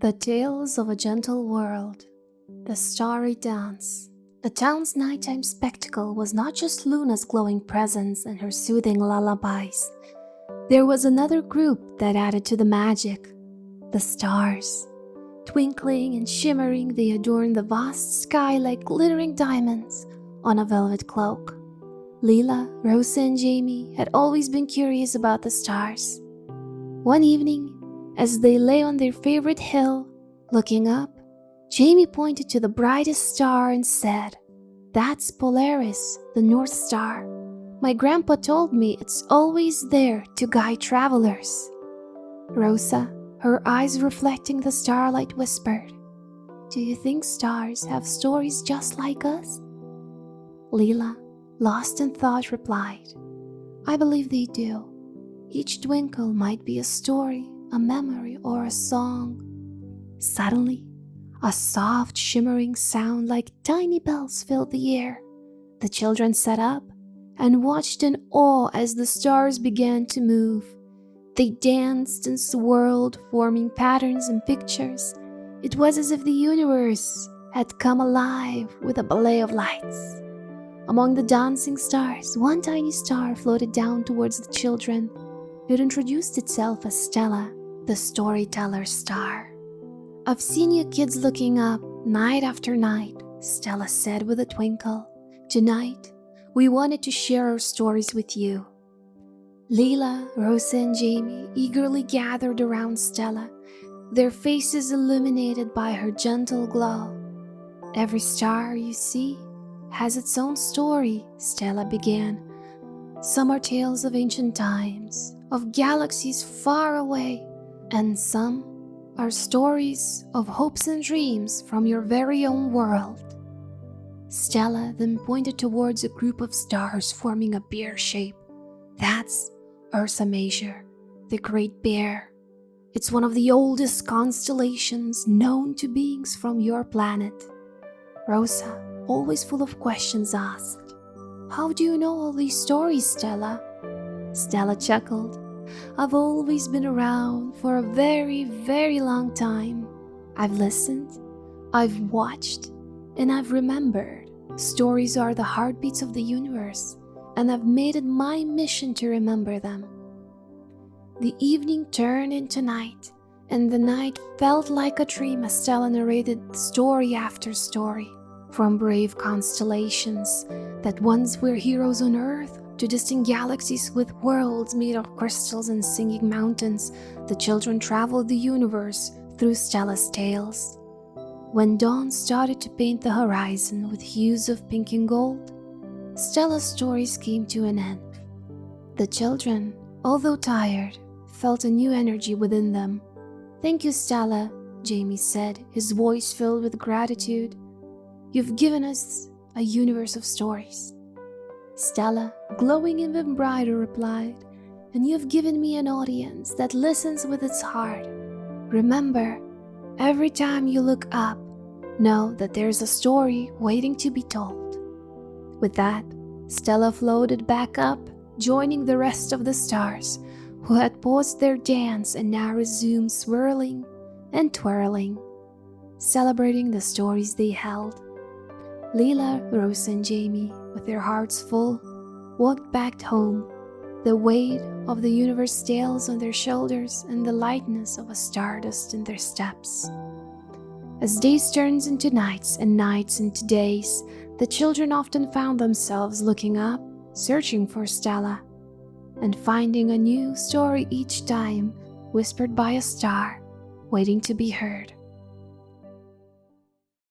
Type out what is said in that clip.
The Tales of a Gentle World, the Starry Dance. The town's nighttime spectacle was not just Luna's glowing presence and her soothing lullabies. There was another group that added to the magic, the stars. Twinkling and shimmering, they adorned the vast sky like glittering diamonds on a velvet cloak. Leela, Rosa, and Jamie had always been curious about the stars. One evening, as they lay on their favorite hill, looking up, Jamie pointed to the brightest star and said, "That's Polaris, the North Star. My grandpa told me it's always there to guide travelers." Rosa, her eyes reflecting the starlight, whispered, "Do you think stars have stories just like us?" Leela, lost in thought, replied, "I believe they do. Each twinkle might be a story, a memory, or a song." Suddenly, a soft, shimmering sound like tiny bells filled the air. The children sat up and watched in awe as the stars began to move. They danced and swirled, forming patterns and pictures. It was as if the universe had come alive with a ballet of lights. Among the dancing stars, one tiny star floated down towards the children. It introduced itself as Stella, the storyteller star. "I've seen you kids looking up night after night," Stella said with a twinkle. "Tonight, we wanted to share our stories with you." Leela, Rosa, and Jamie eagerly gathered around Stella, their faces illuminated by her gentle glow. "Every star you see has its own story," Stella began. "Some are tales of ancient times, of galaxies far away, and some are stories of hopes and dreams from your very own world." Stella then pointed towards a group of stars forming a bear shape. "That's Ursa Major, the Great Bear. It's one of the oldest constellations known to beings from your planet." Rosa, always full of questions, asked, "How do you know all these stories, Stella?" Stella chuckled. "I've always been around for a very, very long time. I've listened, I've watched, and I've remembered. Stories are the heartbeats of the universe, and I've made it my mission to remember them." The evening turned into night, and the night felt like a dream as Stella narrated story after story. From brave constellations that once were heroes on Earth to distant galaxies with worlds made of crystals and singing mountains, the children traveled the universe through Stella's tales. When dawn started to paint the horizon with hues of pink and gold, Stella's stories came to an end. The children, although tired, felt a new energy within them. "Thank you, Stella," Jamie said, his voice filled with gratitude. "You've given us a universe of stories." Stella, glowing even brighter, replied, "And you've given me an audience that listens with its heart. Remember, every time you look up, know that there's a story waiting to be told." With that, Stella floated back up, joining the rest of the stars, who had paused their dance and now resumed swirling and twirling, celebrating the stories they held. Leela, Rosa, and Jamie, with their hearts full, walked back home, the weight of the universe tales on their shoulders and the lightness of a stardust in their steps. As days turned into nights and nights into days, the children often found themselves looking up, searching for Stella, and finding a new story each time, whispered by a star, waiting to be heard.